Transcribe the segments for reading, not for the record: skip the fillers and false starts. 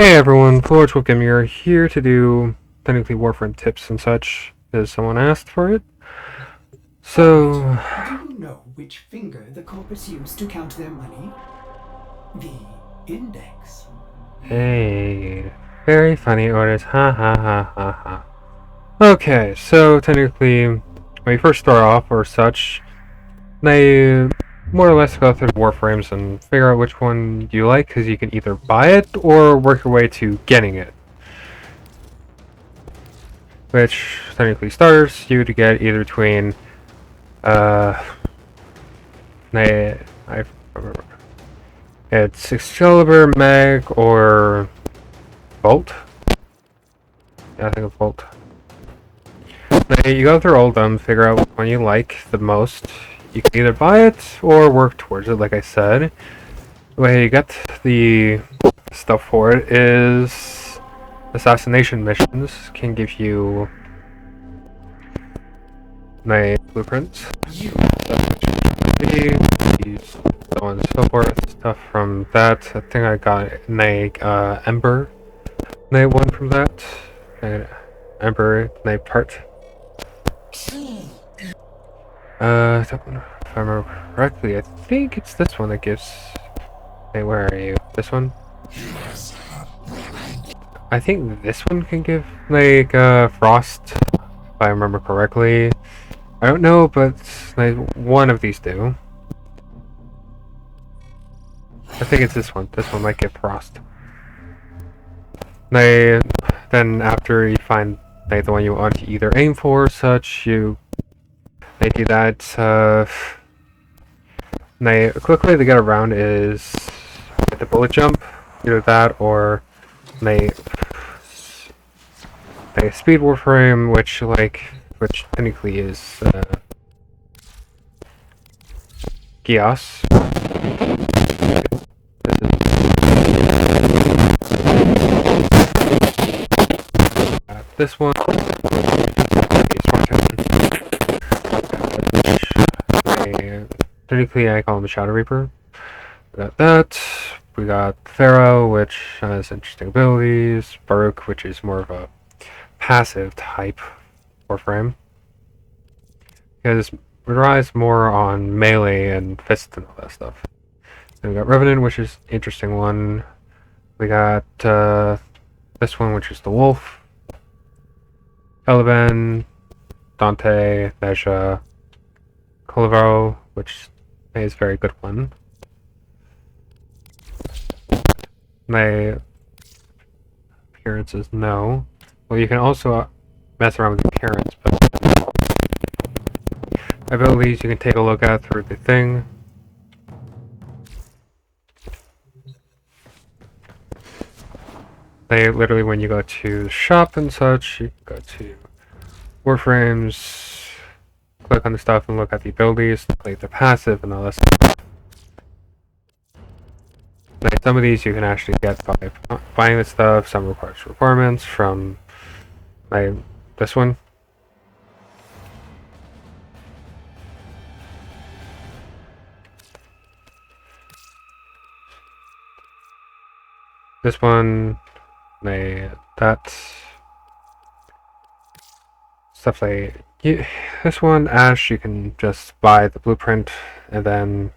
Hey everyone, Florence Wickham, you're here to do technically Warframe tips and such, because someone asked for it. So, Alright. Do you know which finger the corpus used to count their money? The index. hey, very funny orders, ha ha ha ha ha. Okay, so technically, when you first start off or such, they more or less go through the Warframes and figure out which one you like, because you can either buy it or work your way to getting it. Which technically starts you to get either between I remember. It's Excalibur, Mag, or Bolt. Yeah, I think it's Bolt. Now you go through all of them, figure out which one you like the most. You can either buy it or work towards it, like I said. The way you get the stuff for it is assassination missions can give you my blueprints. So on and so forth. Stuff from that. I think I got a Ember Night one from that. And Ember Night part. If I remember correctly, I think it's this one that gives. Hey, where are you? This one? I think this one can give frost, if I remember correctly. I don't know, but like, one of these do. I think it's this one. This one might give frost. Then after you find the one you want to either aim for, such they do that. A quick way to get around is with the bullet jump, either that or they speed warframe, which technically is Gios. This one, technically I call him a Shadow Reaper. We got that. We got Pharaoh, which has interesting abilities. Baruch, which is more of a passive type Warframe. Because it relies more on melee and fist and all that stuff. Then we got Revenant, which is an interesting one. We got this one, which is the Wolf. Caliban, Dante, Nesha, Colivaro, which is a very good one. My appearances, no. Well, you can also mess around with the appearance, but abilities you can take a look at through the thing. Literally, when you go to shop and such, you can go to Warframes, click on the stuff and look at the abilities, like the passive and all that stuff. Some of these you can actually get by buying the stuff, some requires requirements from this one. This one, that stuff this one, Ash, you can just buy the blueprint and then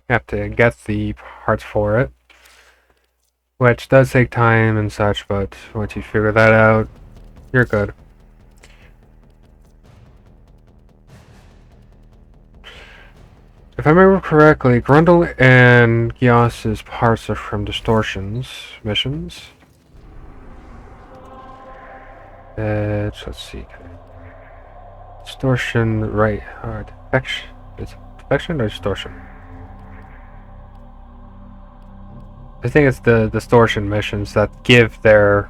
you have to get the parts for it, which does take time and such, but once you figure that out, you're good. If I remember correctly, Grundle and Gios's parts are from Distortion's missions. Let's see. Distortion, right? Defection. Is it defection or distortion? I think it's the distortion missions that give their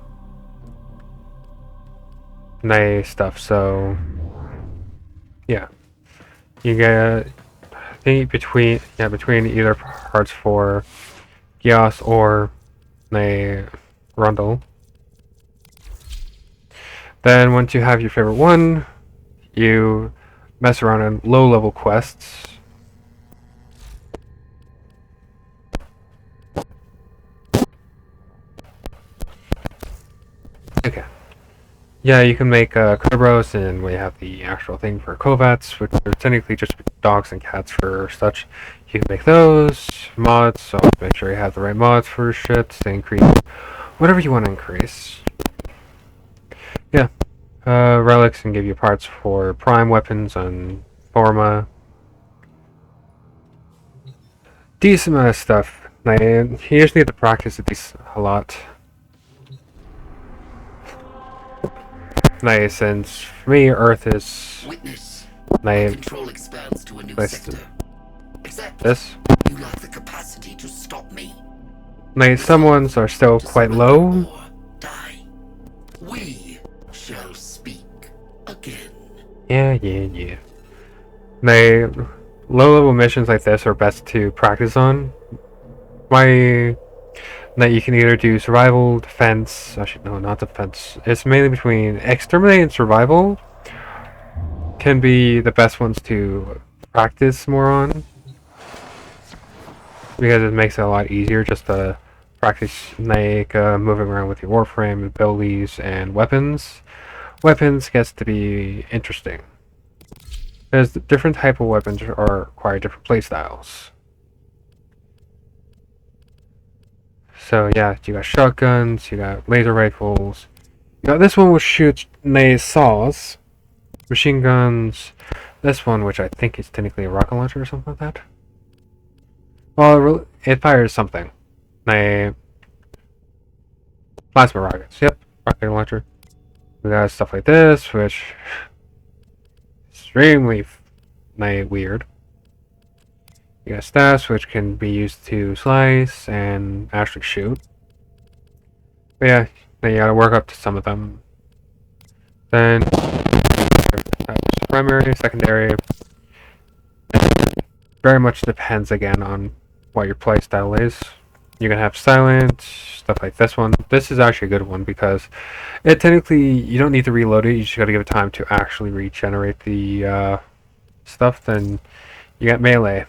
stuff. So yeah, you get. I think between either parts for Gios or Grundle. Then once you have your favorite one, you mess around in low-level quests. Yeah, you can make Kerberos, and we have the actual thing for Kovats, which are technically just dogs and cats for such. You can make those mods, so make sure you have the right mods for shit to increase whatever you want to increase. Yeah, relics can give you parts for prime weapons and Forma. Decent amount of stuff. Like, you just need to practice it a lot. Nice, since for me, Earth is Witness. my Control expands to a new list. sector. Except This. you lack the capacity to stop me. My some ones are still quite low. Or die. We shall speak again. Yeah. My low-level missions like this are best to practice on. That you can either do survival, defense. Actually, no, not defense. It's mainly between exterminate and survival. Can be the best ones to practice more on, because it makes it a lot easier just to practice like moving around with your Warframe abilities and weapons. Weapons gets to be interesting, because different type of weapons require different playstyles. So yeah, you got shotguns, you got laser rifles, you got this one which shoots saws, machine guns, this one which I think is technically a rocket launcher or something like that. Well, it fires something. Plasma rockets, yep, rocket launcher. We got stuff like this, which extremely weird. You got staffs, which can be used to slice and actually shoot. But yeah, then you gotta work up to some of them. Then primary, secondary. Very much depends again on what your playstyle is. You can have silent, stuff like this one. This is actually a good one because it technically, you don't need to reload it, you just gotta give it time to actually regenerate the stuff. Then you got melee,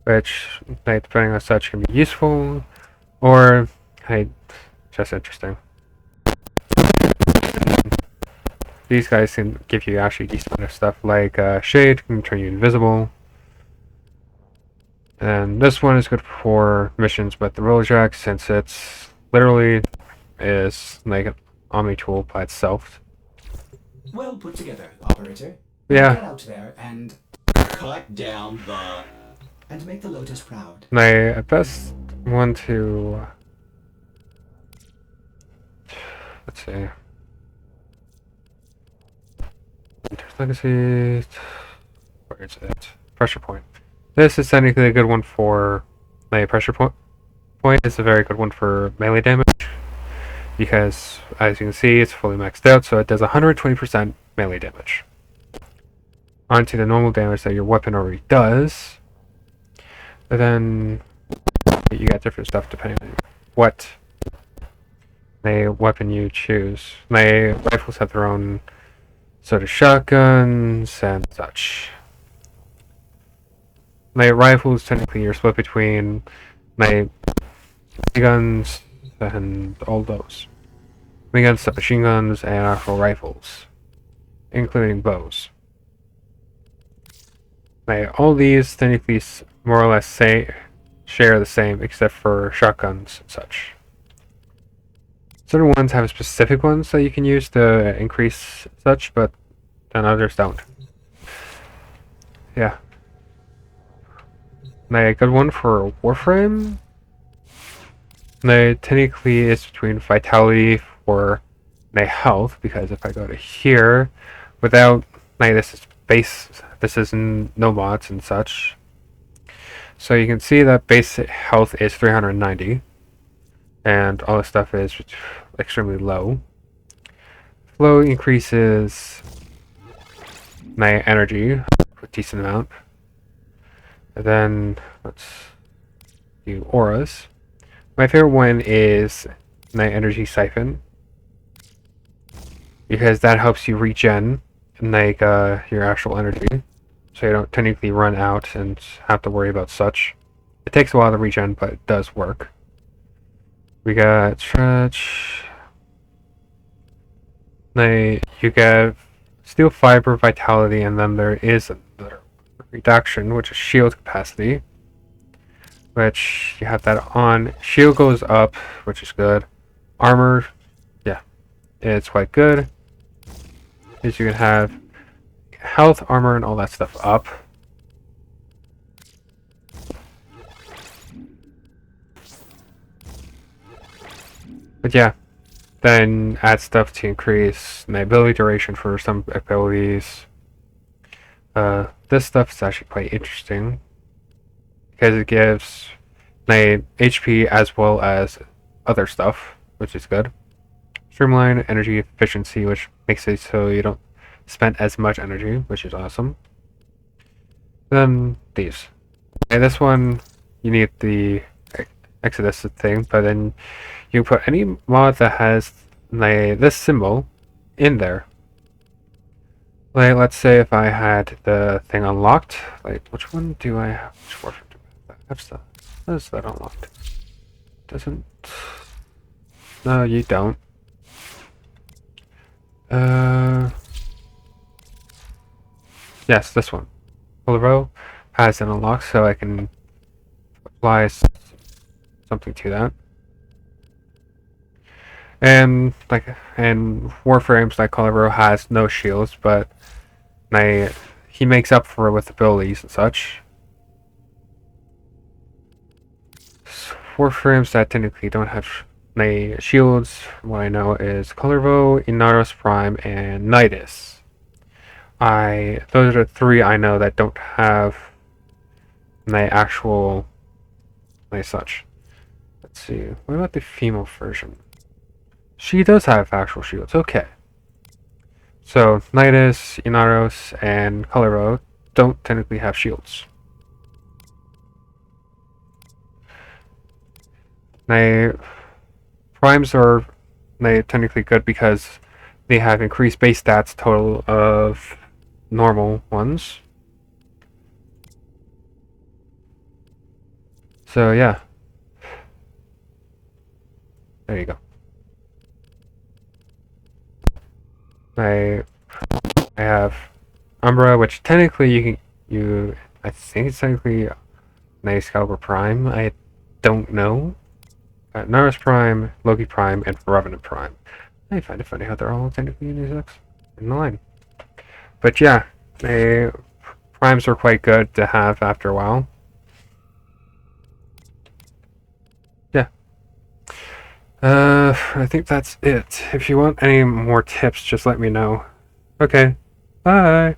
which, depending on such, can be useful or just interesting. These guys can give you actually decent amount of stuff, like Shade can turn you invisible. And this one is good for missions with the Rollerjack, since it's literally is like an Omni tool by itself. Well put together, operator. Yeah. Get out there and Cut down the... and make the Lotus proud. My best one to... let's see. Winter's Legacy... where is it? Pressure Point. This is technically a good one for my pressure point. It's a very good one for melee damage, because as you can see, it's fully maxed out, so it does 120% melee damage. Onto the normal damage that your weapon already does. But then you got different stuff depending on what weapon you choose. My rifles have their own sort of shotguns and such. My rifles, technically, you're split between my guns and all those. Guns, machine guns, and actual rifles, including bows. All these technically more or less share the same, except for shotguns and such. Certain ones have specific ones that you can use to increase such, but then others don't. Yeah. A good one for Warframe. Technically it's between vitality for health, because if I go to here, without this is base, this is no mods and such. So you can see that base health is 390, and all this stuff is extremely low. Flow increases my energy a decent amount. And then let's do auras. My favorite one is my energy siphon, because that helps you regen your actual energy, so you don't technically run out and have to worry about such. It takes a while to regen, but it does work. We got stretch. You get steel fiber vitality, and then there is another reduction, which is shield capacity, which you have that on. Shield goes up, which is good. Armor, yeah, it's quite good. Is you can have health, armor, and all that stuff up. But yeah, then add stuff to increase the ability duration for some abilities. This stuff is actually quite interesting because it gives HP as well as other stuff, which is good. Streamline energy efficiency, which makes it so you don't spend as much energy, which is awesome. Then these. And this one, you need the Exodus thing, but then you put any mod that has this symbol in there. Like, let's say if I had the thing unlocked, like, which one do I have? Which Warframe do I have? That's the, what is that unlocked? Doesn't, no, you don't. Yes, this one. Color row has an unlock, so I can apply something to that. And Warframes like Color row has no shields, but he makes up for it with abilities and such. Warframes that technically don't have shields, what I know is Colorvo, Inaros Prime, and Nidus. Those are the three I know that don't have actual such. Let's see. What about the female version? She does have actual shields. Okay. So Nidus, Inaros, and Colorvo don't technically have shields. Primes are technically good because they have increased base stats total of normal ones. So yeah. There you go. I have Umbra, which technically I think it's technically Excalibur Prime. I don't know. Naris Prime, Loki Prime, and Revenant Prime. I find it funny how they're all technically unisex in the line. But yeah, primes are quite good to have after a while. Yeah. I think that's it. If you want any more tips, just let me know. Okay. Bye.